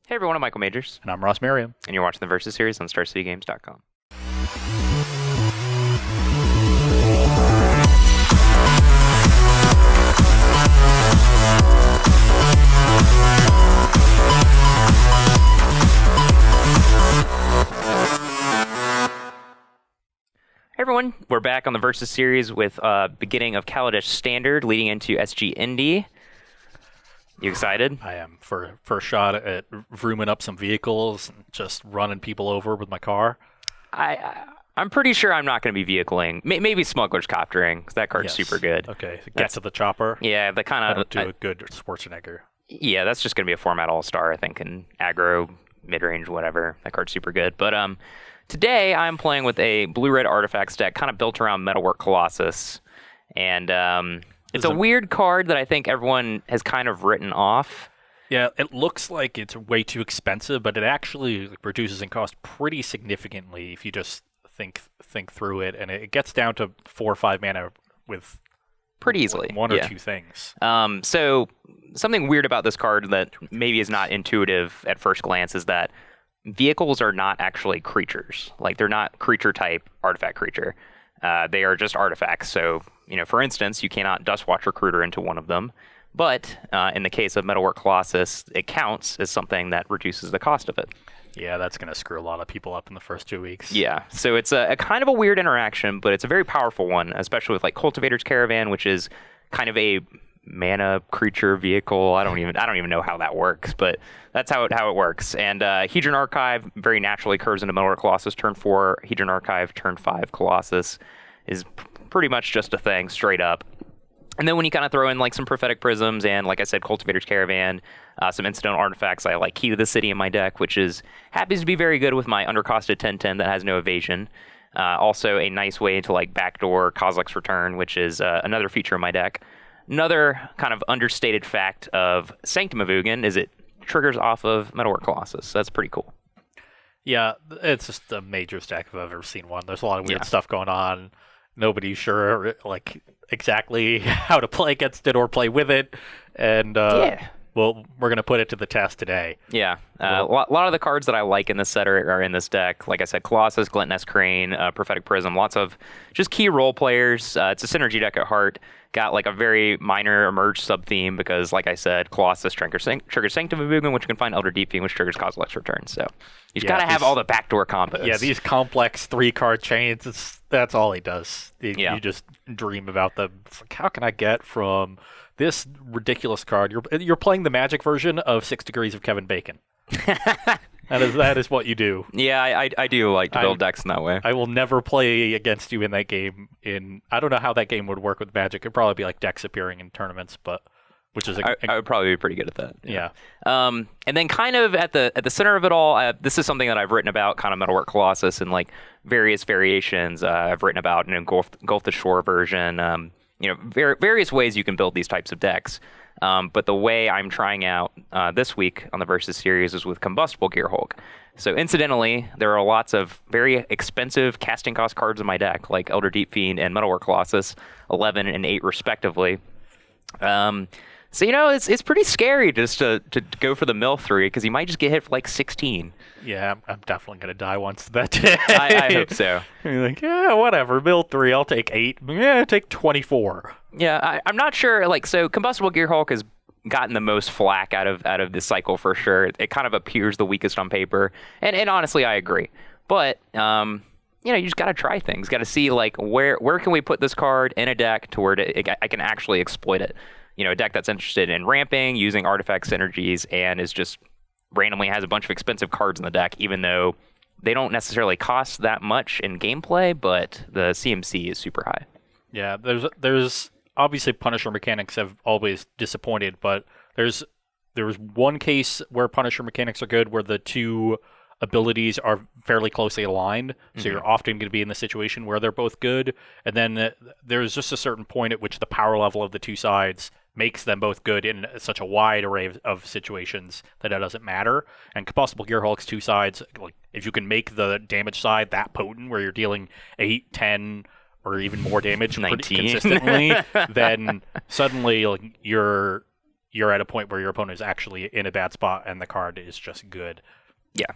Hey everyone, I'm Michael Majors. And I'm Ross Merriam. And you're watching the Versus series on StarCityGames.com. Hey everyone, we're back on the Versus series with beginning of Kaladesh Standard leading into SG Indy. You excited? I am for a shot at vrooming up some vehicles and just running people over with my car. I'm pretty sure I'm not going to be vehicling. Maybe Smuggler's Coptering, because that card's super good. Okay, get to the chopper. Yeah, the kind of... do a good Schwarzenegger. Yeah, that's just going to be a format all-star, I think, in aggro, mid-range, whatever. That card's super good. But today I'm playing with a blue-red artifacts deck kind of built around Metalwork Colossus. And... it's a weird card that I think everyone has kind of written off. Yeah, it looks like it's way too expensive, but it actually reduces in cost pretty significantly if you just think through it, and it gets down to 4 or 5 mana with pretty easily one or two things. So something weird about this card that maybe is not intuitive at first glance is that vehicles are not actually creatures. Like, they're not creature type artifact creature. They are just artifacts. So, for instance, you cannot Dustwatch Recruiter into one of them. But in the case of Metalwork Colossus, it counts as something that reduces the cost of it. Yeah, that's going to screw a lot of people up in the first 2 weeks. Yeah, so it's a kind of a weird interaction, but it's a very powerful one, especially with like Cultivator's Caravan, which is kind of a mana creature vehicle. I don't even know how that works, but that's how it works. And Hedron Archive very naturally curves into Metalwork Colossus turn 4. Hedron Archive turn 5 Colossus is pretty much just a thing straight up. And then when you kind of throw in like some Prophetic Prisms and, like I said, Cultivator's Caravan, some incidental artifacts, I like Key to the City in my deck, which happens to be very good with my undercosted 10/10 that has no evasion. Also a nice way to like backdoor Kozilek's Return, which is another feature in my deck. Another kind of understated fact of Sanctum of Ugin is it triggers off of Metalwork Colossus. So that's pretty cool. Yeah, it's just the majorest deck if I've ever seen one. There's a lot of weird stuff going on. Nobody's sure exactly how to play against it or play with it, and well, we're gonna put it to the test today. Yeah, a lot of the cards that I like in this set are in this deck. Like I said, Colossus, Glint Crane, Prophetic Prism, lots of just key role players. It's a synergy deck at heart. Got like a very minor Emerge sub-theme because, like I said, Colossus triggers Sanctum of Ugin, which you can find Elder Deep Fiend, which triggers Kozilek's Return. So you just gotta have all the backdoor combos. Yeah, these complex 3-card chains, that's all he does. You just dream about them. It's like, how can I get from this ridiculous card? You're playing the Magic version of 6 Degrees of Kevin Bacon. That is what you do. Yeah, I do like to build decks in that way. I will never play against you in that game. I don't know how that game would work with Magic. It'd probably be like decks appearing in tournaments, but I would probably be pretty good at that. Yeah. And then kind of at the center of it all, this is something that I've written about, kind of Metalwork Colossus and like various variations. I've written about Gulf the Shore version. Various ways you can build these types of decks. But the way I'm trying out this week on the Versus series is with Combustible Gearhulk. So incidentally, there are lots of very expensive casting cost cards in my deck, like Elder Deep Fiend and Metalwork Colossus, 11 and 8 respectively. So, it's pretty scary just to go for the mill 3, because you might just get hit for like 16. Yeah, I'm definitely going to die once that day. I hope so. You're like, yeah, whatever, mill 3, I'll take 8. Yeah, take 24. Yeah, I'm not sure. Like, so Combustible Gearhulk has gotten the most flack out of this cycle for sure. It kind of appears the weakest on paper. And honestly, I agree. But, you just got to try things. Got to see, like, where can we put this card in a deck to where I can actually exploit it. A deck that's interested in ramping, using artifact synergies, and is just randomly has a bunch of expensive cards in the deck, even though they don't necessarily cost that much in gameplay, but the CMC is super high. Yeah, there's obviously Punisher mechanics have always disappointed, but there's one case where Punisher mechanics are good, where the two abilities are fairly closely aligned, so you're often going to be in the situation where they're both good, and then there's just a certain point at which the power level of the two sides makes them both good in such a wide array of situations that it doesn't matter. And Combustible Gearhulk's two sides, like if you can make the damage side that potent, where you're dealing 8, 10, or even more damage pretty consistently, then suddenly like, you you're at a point where your opponent is actually in a bad spot and the card is just good. Yeah.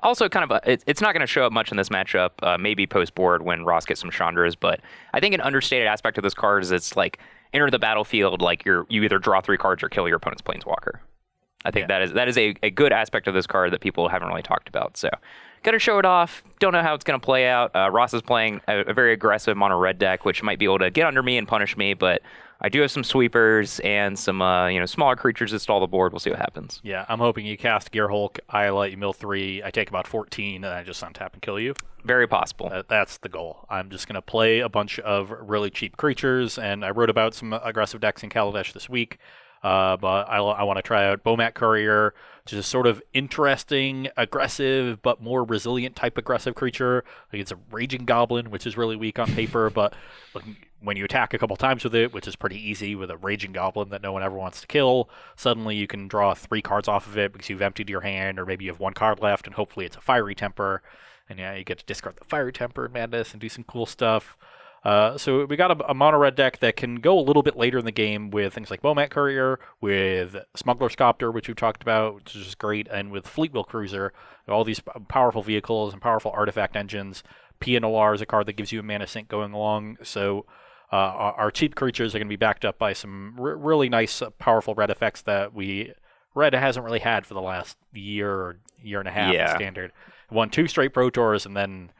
Also, kind of, it's not going to show up much in this matchup. Maybe post board when Ross gets some Chandras, but I think an understated aspect of this card is it's like enter the battlefield like you either draw 3 cards or kill your opponent's planeswalker. I think that is a good aspect of this card that people haven't really talked about. So, gonna show it off. Don't know how it's gonna play out. Ross is playing a very aggressive mono red deck, which might be able to get under me and punish me, but I do have some sweepers and some smaller creatures that stall the board. We'll see what happens. Yeah, I'm hoping you cast Gear Hulk, I let you mill 3, I take about 14, and I just untap and kill you. Very possible. That's the goal. I'm just going to play a bunch of really cheap creatures, and I wrote about some aggressive decks in Kaladesh this week, but I want to try out Bomat Courier, which is a sort of interesting, aggressive, but more resilient type aggressive creature. Like it's a Raging Goblin, which is really weak on paper, but when you attack a couple times with it, which is pretty easy with a Raging Goblin that no one ever wants to kill, suddenly you can draw 3 cards off of it because you've emptied your hand, or maybe you have 1 card left, and hopefully it's a Fiery Temper. And yeah, you get to discard the Fiery Temper Madness and do some cool stuff. So we got a mono red deck that can go a little bit later in the game with things like Bomat Courier, with Smuggler's Copter, which we've talked about, which is just great, and with Fleetwheel Cruiser, all these powerful vehicles and powerful artifact engines. PNLR is a card that gives you a mana sink going along. So our cheap creatures are going to be backed up by some really nice, powerful red effects that Red hasn't really had for the last year or year and a half in Standard. Won 2 straight Pro Tours, and then,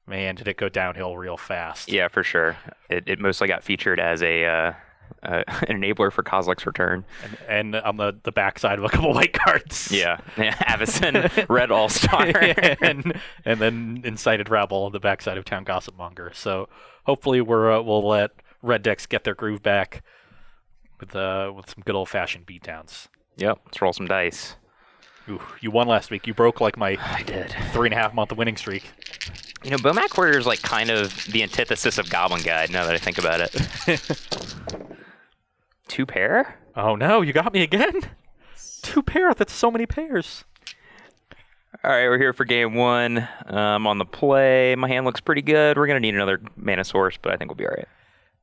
man, did it go downhill real fast. Yeah, for sure. It mostly got featured as an enabler for Kozilek's Return. And on the backside of a couple white cards. Yeah. Avacyn, Red All-Star. and then Incited Rabble on the backside of Town Gossip Monger. So hopefully we'll let red decks get their groove back with some good old-fashioned beatdowns. Yep, let's roll some dice. Ooh, you won last week. You broke like my I did 3.5 month winning streak. Bomat Courier is like kind of the antithesis of Goblin Guide now that I think about it. 2 pair? Oh no, you got me again? 2 pair, that's so many pairs. All right, we're here for game 1. I'm on the play. My hand looks pretty good. We're going to need another mana source, but I think we'll be all right.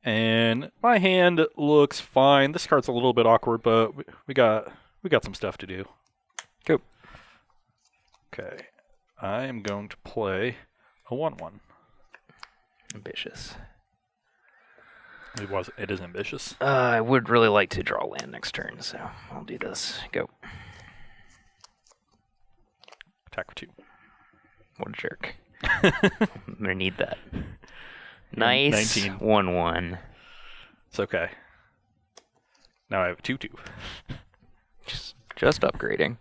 And my hand looks fine. This card's a little bit awkward, but we got some stuff to do. Go. Okay, I am going to play a 1/1. Ambitious. It is ambitious. I would really like to draw land next turn, so I'll do this. Go. Attack for 2. What a jerk. I'm going to need that. Nice. 19. 1/1. It's okay. Now I have a 2/2. Just upgrading.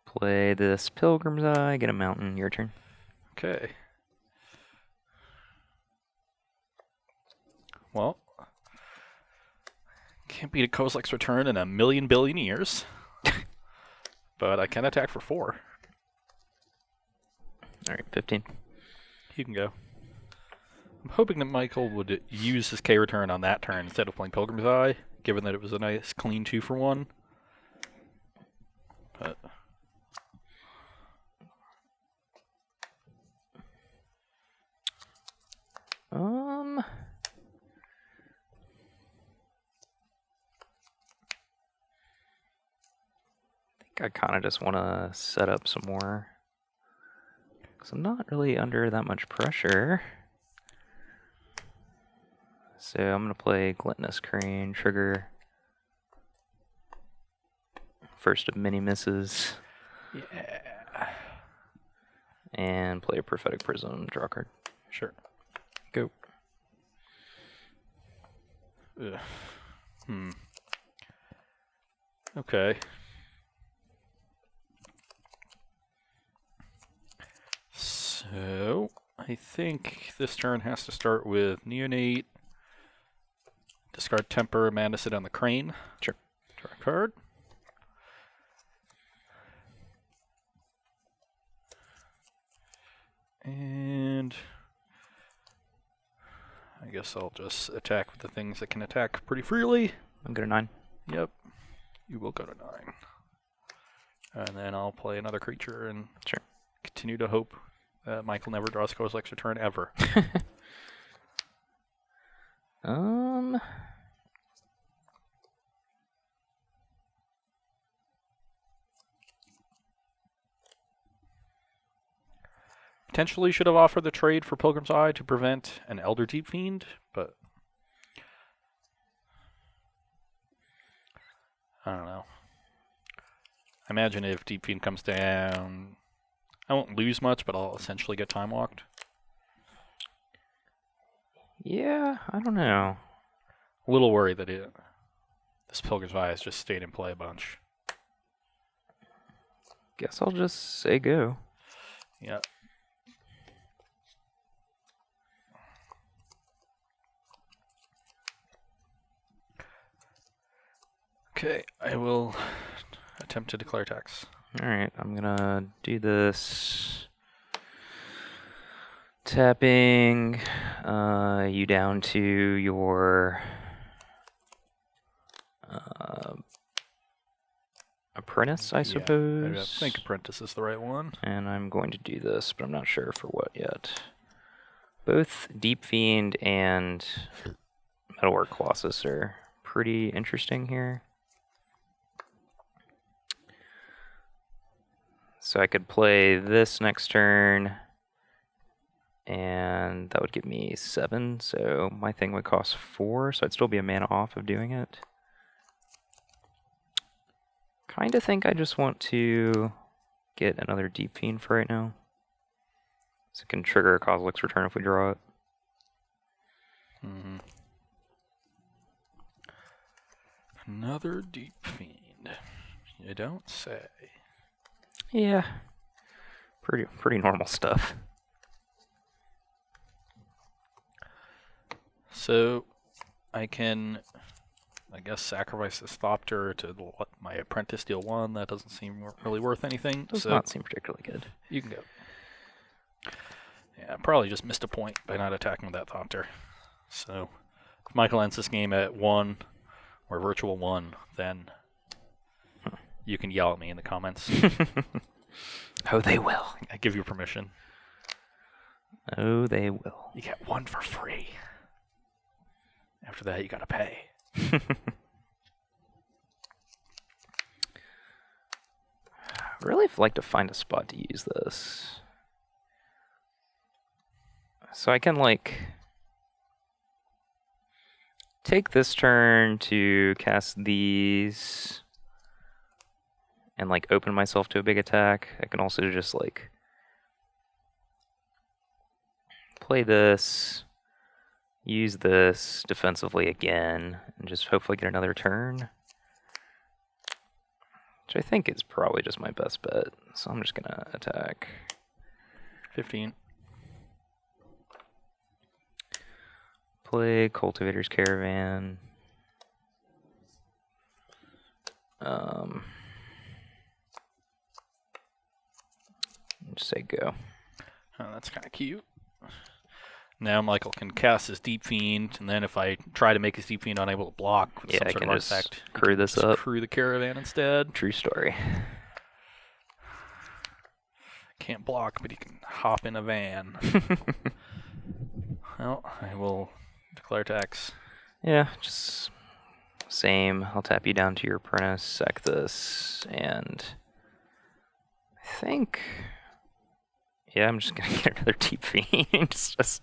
Play this Pilgrim's Eye, get a mountain. Your turn. Okay. Well, can't beat a Kozilek's Return in a million billion years. But I can attack for 4. All right, 15. You can go. I'm hoping that Michael would use his K-Return on that turn instead of playing Pilgrim's Eye, given that it was a nice, clean 2-for-1. But I think I kind of just want to set up some more, because I'm not really under that much pressure. So I'm going to play Gluttonous Crane, trigger. First of many misses. yeah. And play a Prophetic Prism, draw a card. Sure. Go. Ugh. Okay. So, I think this turn has to start with Neonate. Discard Temper, mana sit on the Crane. Sure. Draw a card. And I guess I'll just attack with the things that can attack pretty freely. I'll go to 9. Yep. You will go to 9. And then I'll play another creature and Sure. continue to hope that Michael never draws Kozilek's Return ever. potentially should have offered the trade for Pilgrim's Eye to prevent an Elder Deep Fiend, but I don't know. I imagine if Deep Fiend comes down, I won't lose much, but I'll essentially get time walked. Yeah, I don't know. A little worried that this Pilgrim's Eye has just stayed in play a bunch. Guess I'll just say go. Yeah. Okay, I will attempt to declare tax. Alright, I'm gonna do this. Tapping you down to your apprentice, I suppose. I think apprentice is the right one. And I'm going to do this, but I'm not sure for what yet. Both Deep Fiend and Metalwork Colossus are pretty interesting here. So I could play this next turn, and that would give me 7, so my thing would cost 4, so I'd still be a mana off of doing it. Kinda think I just want to get another Deep Fiend for right now. So it can trigger a Kozilek's Return if we draw it. Mm-hmm. Another Deep Fiend. You don't say. Yeah. Pretty normal stuff. So I can, I guess, sacrifice this Thopter to let my apprentice deal 1. That doesn't seem really worth anything. Does not seem particularly good. You can go. Yeah, I probably just missed a point by not attacking with that Thopter. So if Michael ends this game at 1 or virtual 1, then you can yell at me in the comments. Oh, they will. I give you permission. Oh, they will. You get 1 for free. After that, you gotta pay. I'd really like to find a spot to use this. So I can, like, take this turn to cast these and, like, open myself to a big attack. I can also just, like, play this, use this defensively again, and just hopefully get another turn. Which I think is probably just my best bet. So I'm just gonna attack. 15. Play Cultivator's Caravan. Just say go. Oh, that's kind of cute. Now Michael can cast his Deep Fiend, and then if I try to make his Deep Fiend unable to block with some sort of artifact, crew this up. Crew the Caravan instead. True story. Can't block, but he can hop in a van. Well, I will declare tax. Yeah, just same. I'll tap you down to your apprentice, sack this, and I think, yeah, I'm just gonna get another Deep Fiend. It's just,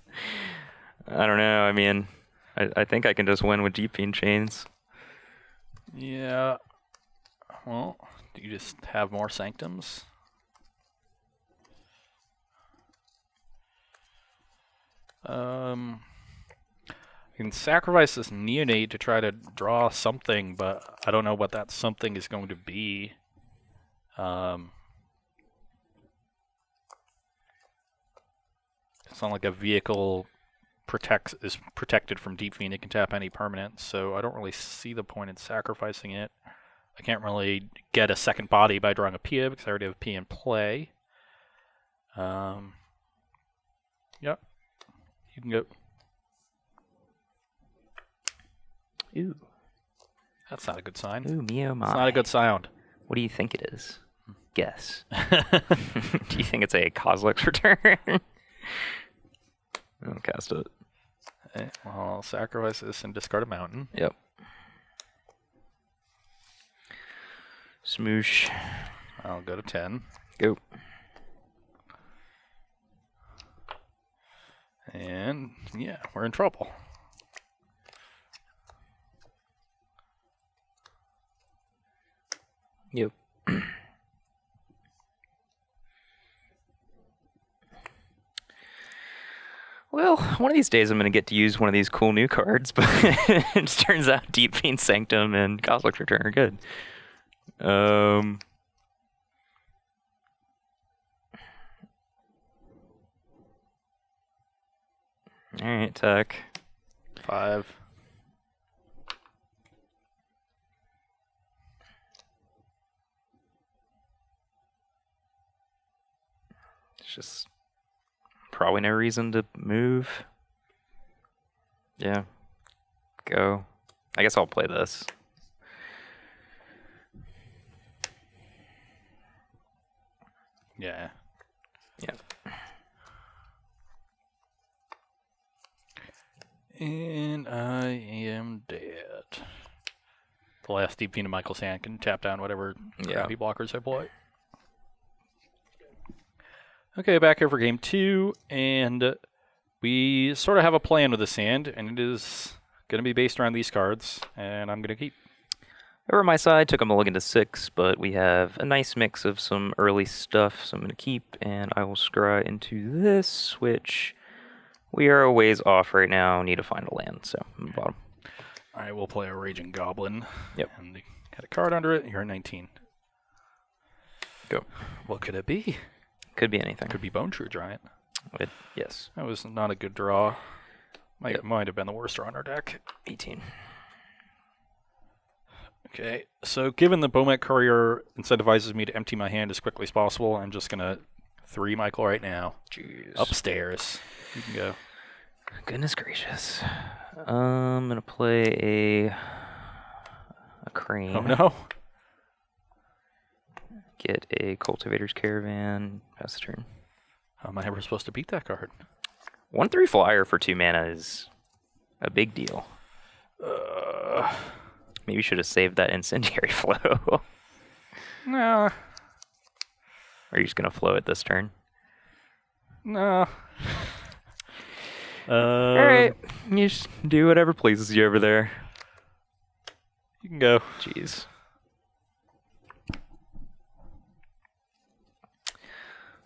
I don't know. I mean, I think I can just win with Deep Fiend chains. Yeah. Well, do you just have more sanctums? I can sacrifice this neonate to try to draw something, but I don't know what that something is going to be. It's not like a vehicle is protected from Deep Fiend. It can tap any permanent, so I don't really see the point in sacrificing it. I can't really get a second body by drawing a Pia because I already have a Pia in play. Yep. You can go. Ooh. That's not a good sign. Ooh, me oh my. It's not a good sound. What do you think it is? Guess. Do you think it's a Kozilek's Return? I'll cast it. Okay, well, I'll sacrifice this and discard a mountain. Yep. Smoosh. I'll go to 10. Go. And yeah, we're in trouble. Yep. Well, one of these days I'm going to get to use one of these cool new cards, but it turns out Deep Fiend Sanctum and Cosmic Return are good. Alright, Tuck. 5. It's just probably no reason to move. Yeah. Go. I guess I'll play this. Yeah. Yeah. And I am dead. The last Deep Fiend of Michael's hand can tap down whatever crappy blockers I play. Okay, back here for game 2, and we sort of have a plan with this hand, and it is going to be based around these cards, and I'm going to keep. Over my side, took a mulligan to 6, but we have a nice mix of some early stuff, so I'm going to keep, and I will scry into this, which we are a ways off right now. Need to find a land, so I'm at the bottom. All right, we'll play a Raging Goblin. Yep. And got a card under it. You're at 19. Go. What could it be? Could be anything. Could be Bone True Giant. Yes. That was not a good draw. Might have been the worst draw in our deck. 18. Okay, so given the Bomet Courier incentivizes me to empty my hand as quickly as possible, I'm just going to 3 Michael right now. Jeez. Upstairs. You can go. Goodness gracious. I'm going to play a crane. Oh, no. Get a Cultivator's Caravan. Pass the turn. How am I ever supposed to beat that card? 1/3 flyer for 2 mana is a big deal. Maybe you should have saved that Incendiary Flow. No. Are you just going to flow it this turn? No. Alright. You just do whatever pleases you over there. You can go. Jeez.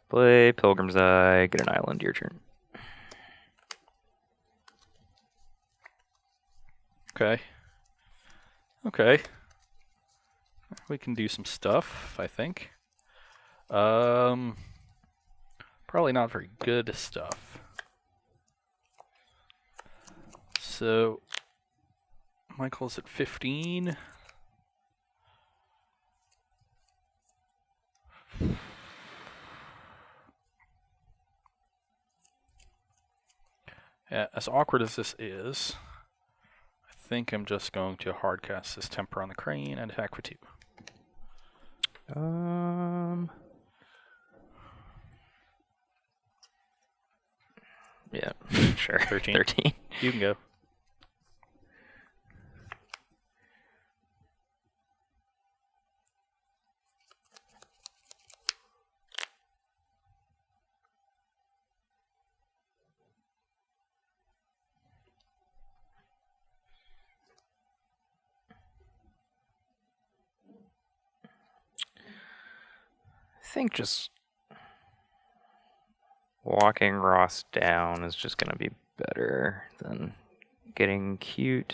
Play Pilgrim's Eye, get an island, your turn. Okay. Okay. We can do some stuff, I think. Probably not very good stuff. So, Michael's at 15. Yeah, as awkward as this is, I think I'm just going to hardcast this Temper on the Crane and attack for 2. Yeah, sure. 13. 13. You can go. I think just walking Ross down is just going to be better than getting cute.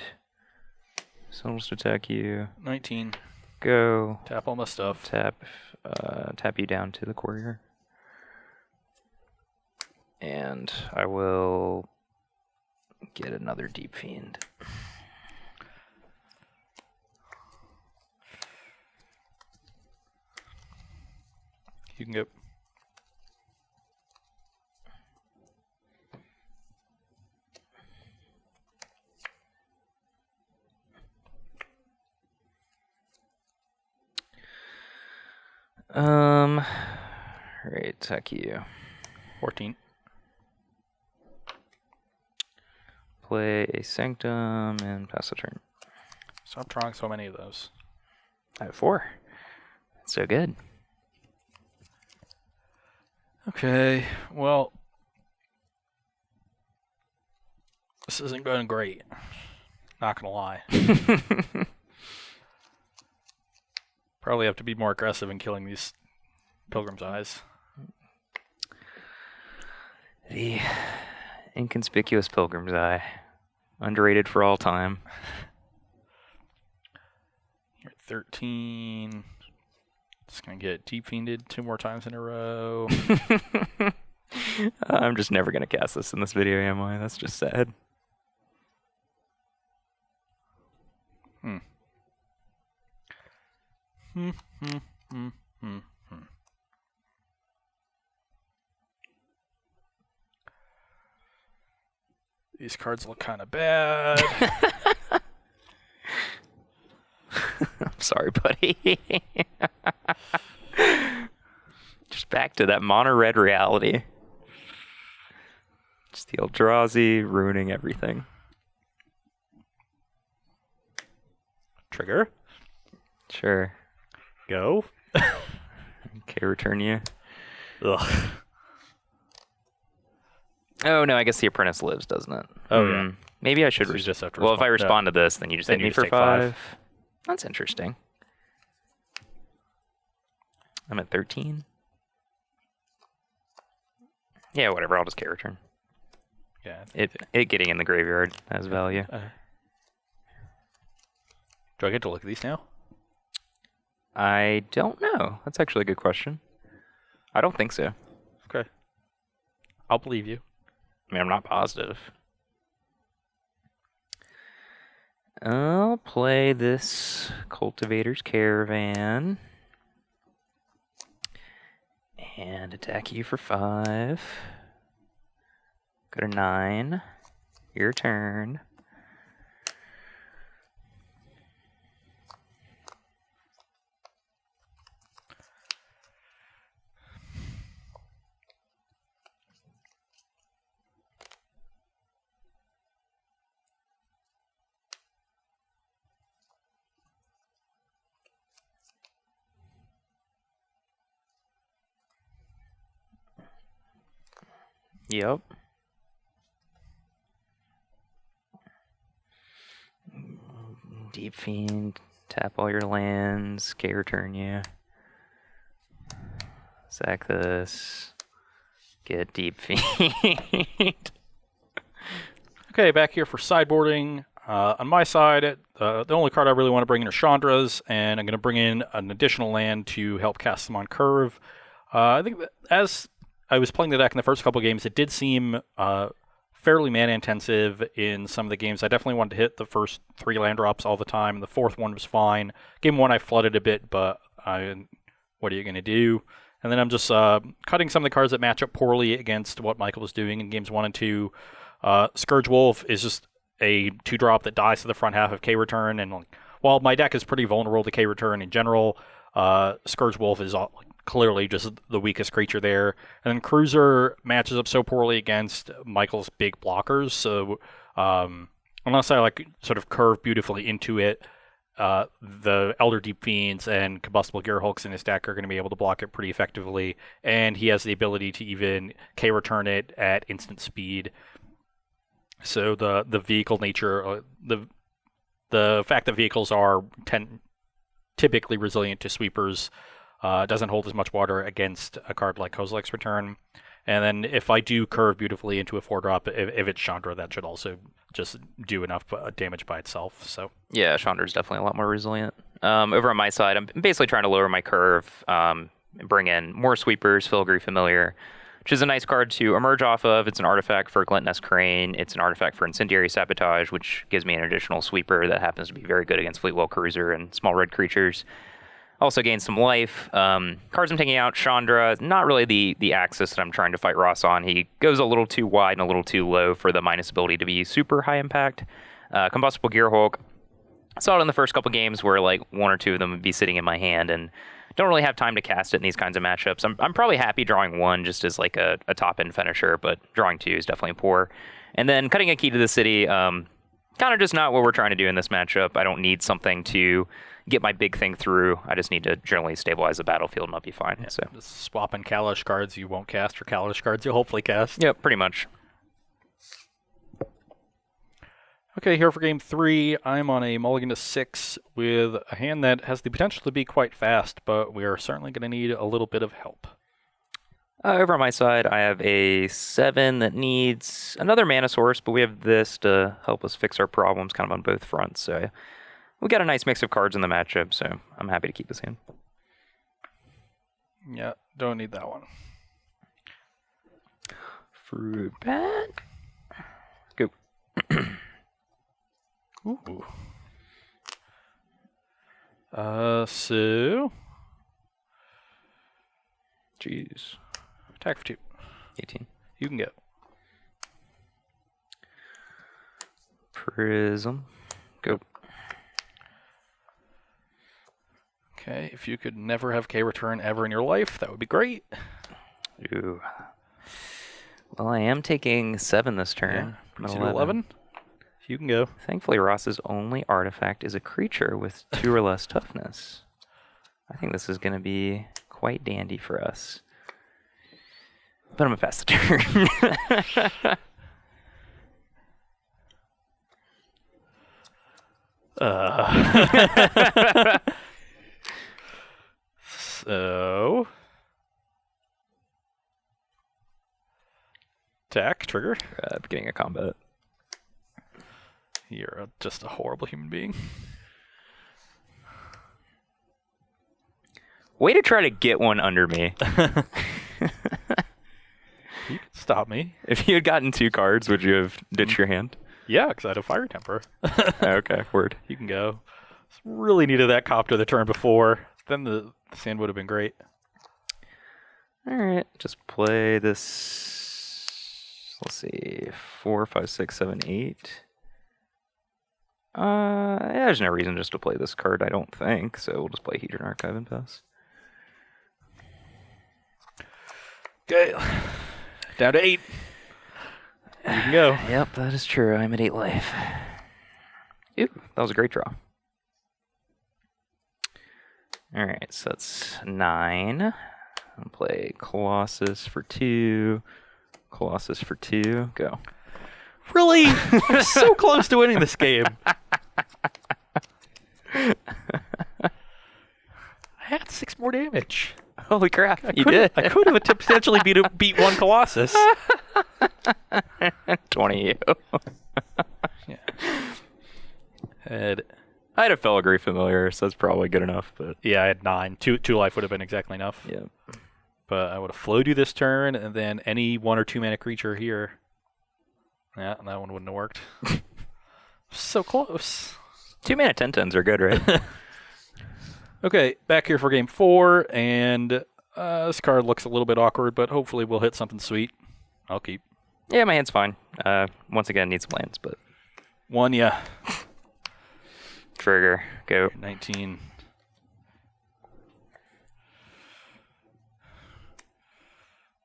Someone's to attack you. 19. Go. Tap all my stuff. Tap you down to the courier. And I will get another Deep Fiend. You can go. Right, attack you. 14. Play a Sanctum and pass the turn. Stop drawing so many of those. I have 4. So good. Okay, well, This isn't going great. Not gonna lie. Probably have to be more aggressive in killing these Pilgrim's Eyes. The inconspicuous Pilgrim's Eye. Underrated for all time. You're at 13. Just gonna get Deep Fiended 2 more times in a row. I'm just never gonna cast this in this video, am I? That's just sad. These cards look kind of bad. I'm sorry, buddy. Just back to that mono red reality. Just the Eldrazi ruining everything. Trigger. Sure. Go. Okay, return you. Ugh. Oh no, I guess the apprentice lives, doesn't it? Oh yeah. Maybe I should. So you just have to well, if I respond- respond to this, then you just Then hit you me just for take 5. 5. That's interesting. I'm at 13. Yeah, whatever. I'll just K return. Yeah. It getting in the graveyard has value. Do I get to look at these now? I don't know. That's actually a good question. I don't think so. Okay. I'll believe you. I mean, I'm not positive. I'll play this Cultivator's Caravan. And attack you for 5. Go to 9. Your turn. Yep. Deep Fiend, tap all your lands, K return you. Sack this. Get Deep Fiend. Okay, back here for sideboarding. On my side, the only card I really want to bring in are Chandra's, and I'm going to bring in an additional land to help cast them on curve. I think that as I was playing the deck in the first couple of games, it did seem fairly mana intensive in some of the games. I definitely wanted to hit the first 3 land drops all the time. The 4th one was fine. Game 1 I flooded a bit, but what are you going to do? And then I'm just cutting some of the cards that match up poorly against what Michael was doing in games 1 and 2. Scourge Wolf is just a 2-drop that dies to the front half of K-Return, and while my deck is pretty vulnerable to K-Return in general, Scourge Wolf is clearly just the weakest creature there. And then Cruiser matches up so poorly against Michael's big blockers, so unless I sort of curve beautifully into it, the Elder Deep Fiends and Combustible Gearhulks in his deck are going to be able to block it pretty effectively, and he has the ability to even K-Return it at instant speed. So the vehicle nature, the fact that vehicles are typically resilient to sweepers doesn't hold as much water against a card like Kozilek's Return. And then if I do curve beautifully into a 4-drop, if it's Chandra, that should also just do enough damage by itself. So yeah, Chandra's definitely a lot more resilient. Over on my side, I'm basically trying to lower my curve, bring in more sweepers, Filigree Familiar, which is a nice card to emerge off of. It's an artifact for Glintonous Crane. It's an artifact for Incendiary Sabotage, which gives me an additional sweeper that happens to be very good against Fleetwell Cruiser and small red creatures. Also gains some life. Cards I'm taking out, Chandra, not really the axis that I'm trying to fight Ross on. He goes a little too wide and a little too low for the minus ability to be super high impact. Combustible Gearhulk, I saw it in the first couple games where 1 or 2 of them would be sitting in my hand, and don't really have time to cast it in these kinds of matchups. I'm probably happy drawing 1 just as a top-end finisher, but drawing 2 is definitely poor. And then cutting a Key to the City, kind of just not what we're trying to do in this matchup. I don't need something to get my big thing through. I just need to generally stabilize the battlefield and I'll be fine. yeah, So just swapping Kalash cards you won't cast for Kalash cards you'll hopefully cast. yeah, pretty much. Okay, here for game 3, I'm on a mulligan to 6 with a hand that has the potential to be quite fast, but we are certainly going to need a little bit of help. Over on my side, I have a 7 that needs another mana source, but we have this to help us fix our problems kind of on both fronts. So we got a nice mix of cards in the matchup, so I'm happy to keep this hand. Yeah, don't need that one. Fruit bat. Go. Ooh. So... Jeez. Attack for 2. 18. You can go. Prism. Go. Okay, if you could never have K return ever in your life, that would be great. Ooh. Well, I am taking 7 this turn. Yeah, brings you to 11. You can go. Thankfully, Ross's only artifact is a creature with 2 or less toughness. I think this is going to be quite dandy for us. But I'm going to pass the turn. So... Attack, trigger. Beginning of combat. You're just a horrible human being. Way to try to get one under me. You can stop me. If you had gotten 2 cards, would you have ditched your hand? Yeah, because I had a fire temper. Okay, word. You can go. Really needed that copter the turn before. Then the sand would have been great. Alright, just play this. Let's see. 4, 5, 6, 7, 8. Yeah, there's no reason just to play this card, I don't think. So we'll just play Hedron Archive and pass. Okay. Down to 8. You can go. Yep, that is true. I'm at 8 life. Ooh, that was a great draw. Alright, so that's 9. I'll play Colossus for 2. Colossus for 2. Go. Really? We're so close to winning this game. I had 6 more damage. Holy crap, you did. I could have potentially beat one Colossus. 20 you. Yeah. Had I had a Filigree Familiar, so that's probably good enough. But yeah, I had 9. 2 life would have been exactly enough. yeah. But I would have flowed you this turn, and then any 1 or 2 mana creature here. Yeah, that one wouldn't have worked. So close. 2 mana 10/10s are good, right? Okay, back here for game 4, and this card looks a little bit awkward, but hopefully we'll hit something sweet. I'll keep. Yeah, my hand's fine. Once again, need some lands, but 1, yeah. trigger, go. 19.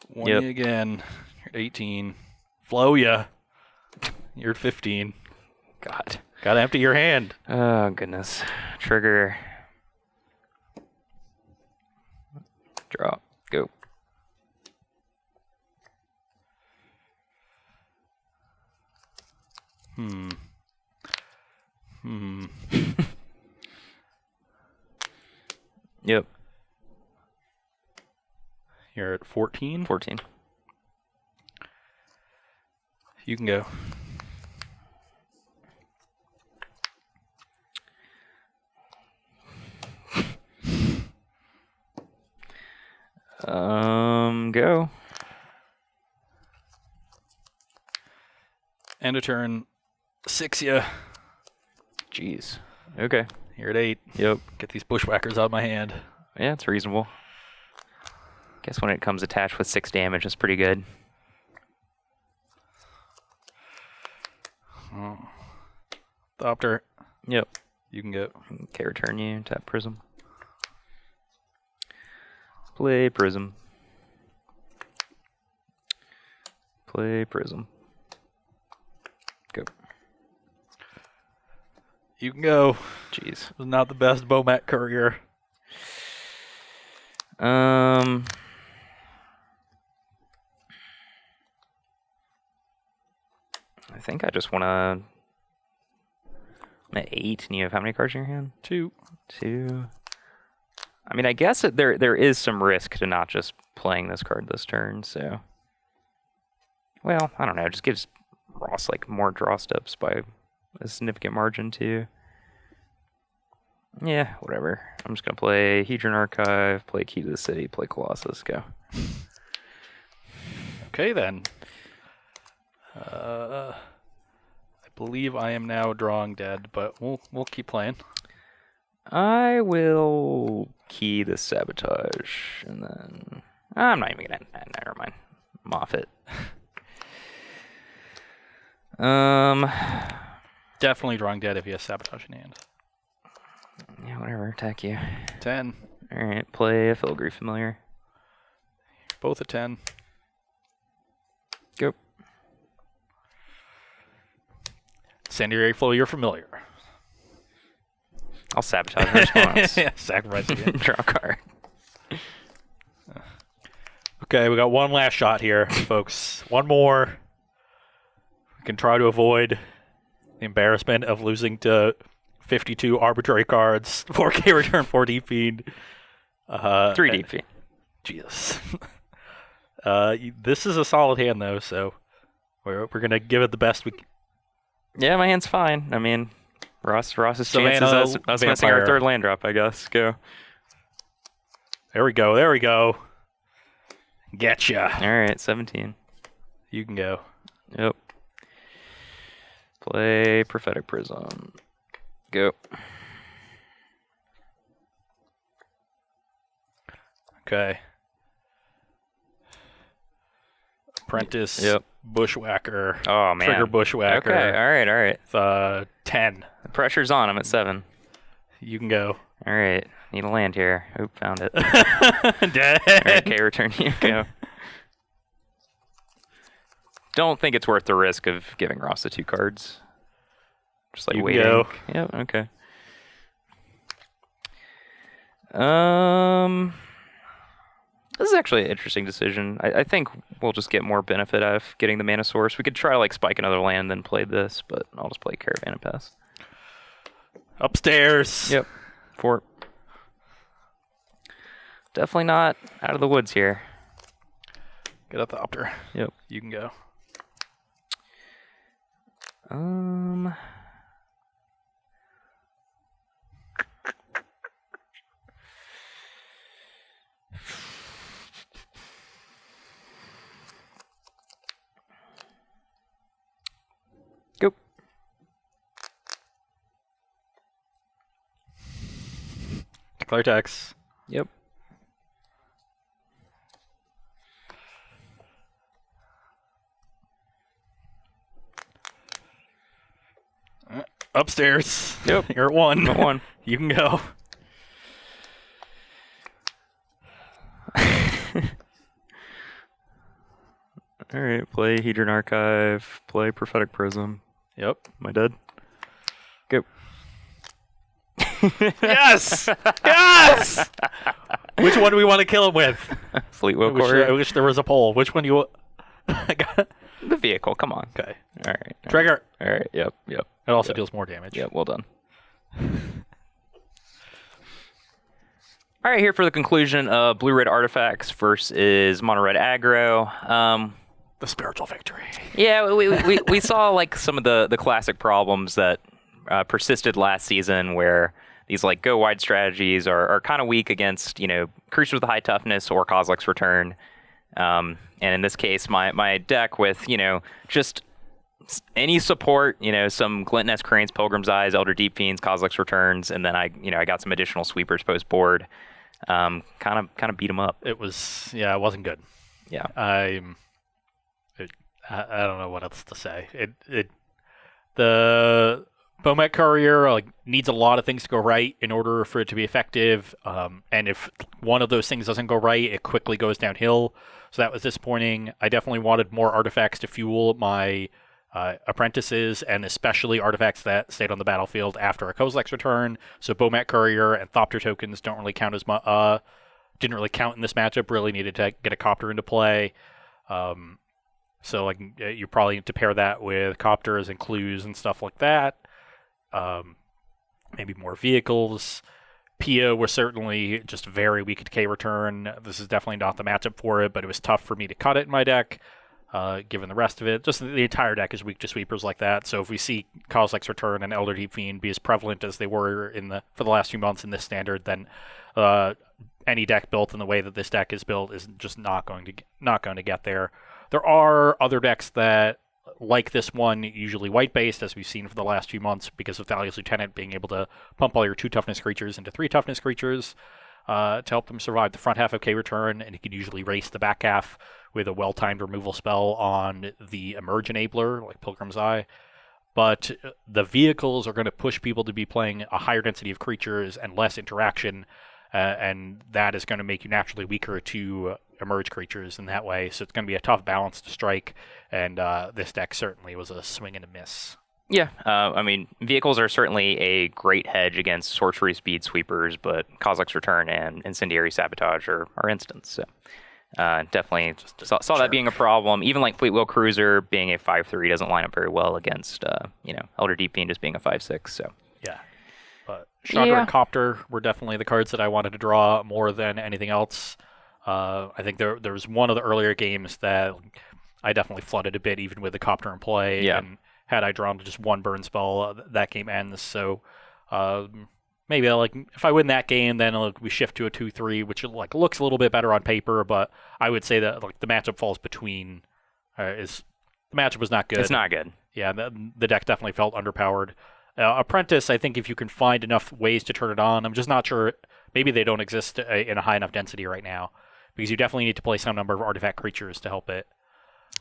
One Yep. again. You're 18. Flow ya. You're 15. God. Gotta empty your hand. Oh, goodness. Trigger. Draw. Go. Yep. You're at 14. 14. You can go. Go. End of turn. 6 ya. Jeez. Okay. You're at 8. Yep. Get these bushwhackers out of my hand. Yeah, it's reasonable. Guess when it comes attached with 6 damage, it's pretty good. Oh. Thopter. Yep. You can go. Okay, return you. Tap Prism. Play Prism. Play Prism. Go. You can go. Jeez. Was not the best Bomat courier. I think I just want to I'm at 8, and you have how many cards in your hand? 2. 2. I mean, I guess there is some risk to not just playing this card this turn, so... Well, I don't know. It just gives Ross, like, more draw steps by a significant margin, too. Yeah, whatever. I'm just going to play Hedron Archive, play Key to the City, play Colossus, go. Okay, then. I believe I am now drawing dead, but we'll keep playing. I will key the Sabotage, and then... I'm not even going to... Never mind. I'm off it. Definitely drawing dead if he has Sabotage in hand. Yeah, whatever. Attack you. 10. Alright, play a Filigree Familiar. Both at 10. Go. Incendiary Flow, you're familiar. I'll Sabotage in response. Yeah, sacrifice again. Draw a card. Okay, we got one last shot here, folks. One more. We can try to avoid the embarrassment of losing to 52 arbitrary cards, 4K return, 4 Deep Fiend. 3 Deep Fiend. Jesus. This is a solid hand, though, so we're going to give it the best we can. Yeah, my hand's fine. I mean, Ross's Savannah, chances us missing our third land drop, I guess. Go. There we go. Getcha. All right, 17. You can go. Yep. Play Prophetic Prism. Go. Okay. Apprentice. Yep. Bushwhacker. Oh, man. Trigger Bushwhacker. Okay, all right. It's 10. The pressure's on. I'm at 7. You can go. All right. Need a land here. Oop, found it. Dead. All right, okay, return you. Go. Don't think it's worth the risk of giving Ross the 2 cards. Just like You waiting. go. Yep, okay. This is actually an interesting decision. I think we'll just get more benefit out of getting the Mana Source. We could try to like spike another land and then play this, but I'll just play Caravan and pass. Upstairs. Yep. 4. Definitely not out of the woods here. Get up the Opter. Yep. You can go. Go. Declare tax. Yep. Upstairs. Yep. You're at 1. I'm at 1. You can go. All right, play Hedron Archive, play Prophetic Prism. Yep. Am I dead? Go. Yes! Yes! Which one do we want to kill him with? Fleetwood I Courier. wish there was a poll. Which one do you... I got... The vehicle, come on. Okay. All right. Trigger. All right, yep. It also Yep. deals more damage. Yep, well done. All right, here for the conclusion of Blue-Red Artifacts versus Mono-Red Aggro. The spiritual victory. Yeah, we saw like some of the classic problems that persisted last season where these like go wide strategies are kind of weak against, creatures with high toughness or Kozilek's Return. And in this case, my deck with, just any support, some Glint-Nest Crane's Pilgrim's Eyes, Elder Deep Fiends, Kozilek's Returns, and then I got some additional sweepers post board. Kind of beat them up. It wasn't good. Yeah. I don't know what else to say. The Bomet Courier needs a lot of things to go right in order for it to be effective. And if one of those things doesn't go right, it quickly goes downhill. So that was disappointing. I definitely wanted more artifacts to fuel my apprentices, and especially artifacts that stayed on the battlefield after a Kozilek's Return. So Bomet Courier and Thopter tokens don't really count as much. Didn't really count in this matchup. Really needed to get a Copter into play. So you probably need to pair that with Copters and Clues and stuff like that. maybe more vehicles. Pia was certainly just very weak at K return. This is definitely not the matchup for it, but it was tough for me to cut it in my deck, given the rest of it. Just the entire deck is weak to sweepers like that. So if we see Kozilek's Return and Elder Deep Fiend be as prevalent as they were for the last few months in this standard, then any deck built in the way that this deck is built is just not going to get there. There are other decks that, like this one, usually white-based, as we've seen for the last few months, because of Thalia's Lieutenant being able to pump all your 2 toughness creatures into 3 toughness creatures to help them survive the front half of K-Return, and you can usually race the back half with a well-timed removal spell on the Emerge Enabler, like Pilgrim's Eye. But the vehicles are going to push people to be playing a higher density of creatures and less interaction, and that is going to make you naturally weaker to Emerge creatures in that way. So it's going to be a tough balance to strike, and this deck certainly was a swing and a miss. Yeah, I mean, vehicles are certainly a great hedge against sorcery speed sweepers, but Kozilek's Return and Incendiary Sabotage are instants. So definitely saw that being a problem. Even like Fleetwheel Cruiser being a 5/3 doesn't line up very well against Elder Deep Fiend just being a 5/6. So yeah, but Chandra and Copter were definitely the cards that I wanted to draw more than anything else. I think there was one of the earlier games that I definitely flooded a bit, even with the Copter in play. Yeah. And had I drawn just one burn spell, that game ends. So maybe if I win that game, then we shift to a 2/3, which looks a little bit better on paper. But I would say that the matchup falls between. The matchup was not good. It's not good. Yeah, the deck definitely felt underpowered. Apprentice, I think if you can find enough ways to turn it on, I'm just not sure. Maybe they don't exist in a high enough density right now, because you definitely need to play some number of artifact creatures to help it.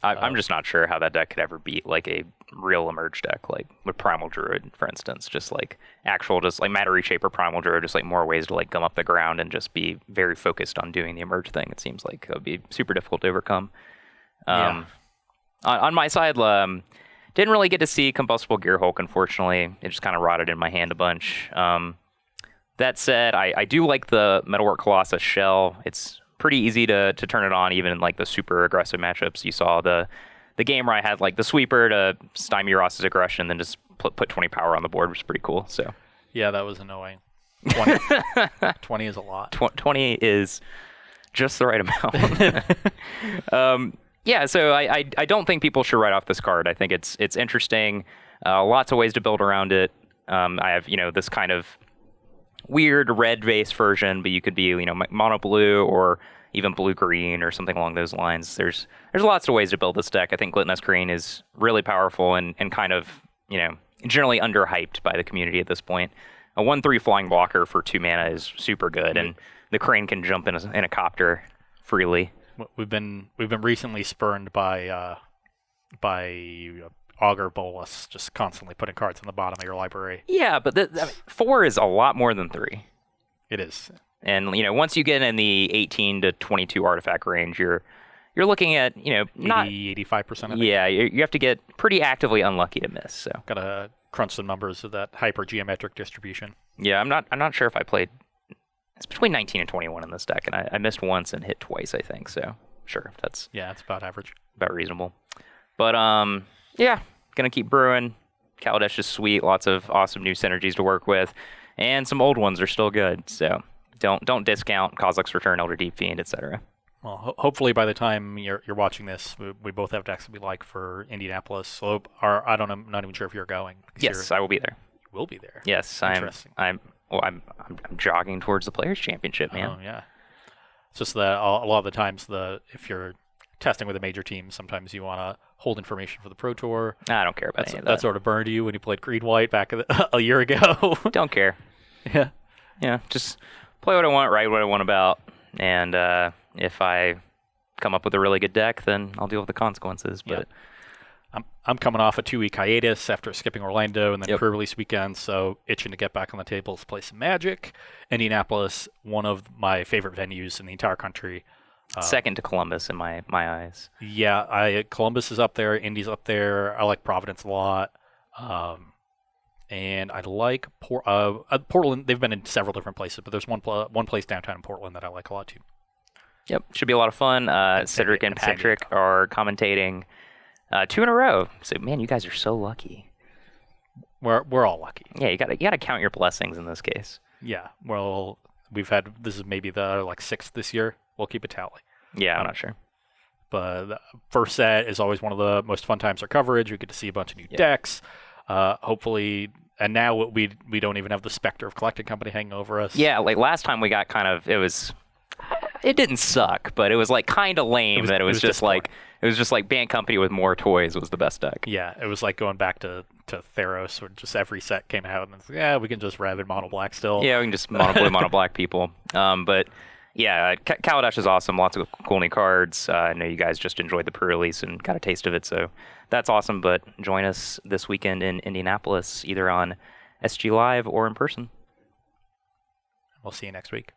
I'm just not sure how that deck could ever beat like a real Emerge deck, like with Primal Druid, for instance. Just like Matter Reshaper Primal Druid, just like more ways to gum up the ground and just be very focused on doing the Emerge thing. It seems like it would be super difficult to overcome. On my side, didn't really get to see Combustible Gearhulk, unfortunately. It just kind of rotted in my hand a bunch. That said, I do like the Metalwork Colossus shell. It's pretty easy to turn it on, even in the super aggressive matchups. You saw the game where I had the sweeper to stymie Ross's aggression, then just put 20 power on the board, which is pretty cool. So yeah, that was annoying. 20 is a lot. 20 is just the right amount. Yeah, so I don't think people should write off this card. I think it's interesting. Lots of ways to build around it. I have this kind of weird red-based version, but you could be mono blue or even blue green or something along those lines. There's lots of ways to build this deck. I think Gluttonous Green is really powerful and kind of generally underhyped by the community at this point. A 1/3 flying blocker for 2 mana is super good, and the Crane can jump in a copter freely. We've been recently spurned by Augur Bolus, just constantly putting cards on the bottom of your library. Yeah, but 4 is a lot more than 3. It is. And once you get in the 18 to 22 artifact range, you're looking at not 85%. I think. Yeah, you have to get pretty actively unlucky to miss. So gotta crunch some numbers of that hyper geometric distribution. Yeah, I'm not sure if I played. It's between 19 and 21 in this deck, and I missed once and hit twice, I think. So sure, that's it's about average, about reasonable. But yeah, gonna keep brewing. Kaladesh is sweet. Lots of awesome new synergies to work with, and some old ones are still good. So don't discount Kozilek's Return, Elder Deep Fiend, etc. Well, hopefully by the time you're watching this, we both have decks that we like for Indianapolis. So, I'm not even sure if you're going. Yes, I will be there. You will be there. Yes, I'm jogging towards the Players' Championship, man. Oh yeah. It's just that a lot of the times, if you're testing with a major team, sometimes you want to hold information for the Pro Tour. I don't care about any of that. That sort of burned you when you played Green White back a year ago. Don't care. Yeah. Just play what I want, write what I want about, and if I come up with a really good deck, then I'll deal with the consequences. But I'm coming off a 2-week hiatus after skipping Orlando and then pre-release weekend, so itching to get back on the table to play some Magic. Indianapolis, one of my favorite venues in the entire country. Second to Columbus in my eyes. Yeah, Columbus is up there, Indy's up there. I like Providence a lot. And I like Portland. They've been in several different places, but there's one place downtown in Portland that I like a lot too. Yep, should be a lot of fun. Cedric and Patrick are commentating 2 in a row. So, man, you guys are so lucky. We're all lucky. Yeah, you gotta count your blessings in this case. Yeah. Well, this is maybe the like 6th this year. We'll keep a tally. Yeah, I'm not sure. But the first set is always one of the most fun times for coverage. We get to see a bunch of new decks. Hopefully, and now we don't even have the specter of collecting company hanging over us. Yeah, like last time we got it didn't suck, but it was like kind of lame. It was just like Band Company with more toys was the best deck. Yeah, it was like going back to Theros, where just every set came out and it's like, yeah, we can just Rabid mono black still. Yeah, we can just mono blue, mono black people. But yeah, Kaladesh is awesome. Lots of cool new cards. I know you guys just enjoyed the pre-release and got a taste of it, so that's awesome. But join us this weekend in Indianapolis, either on SG Live or in person. We'll see you next week.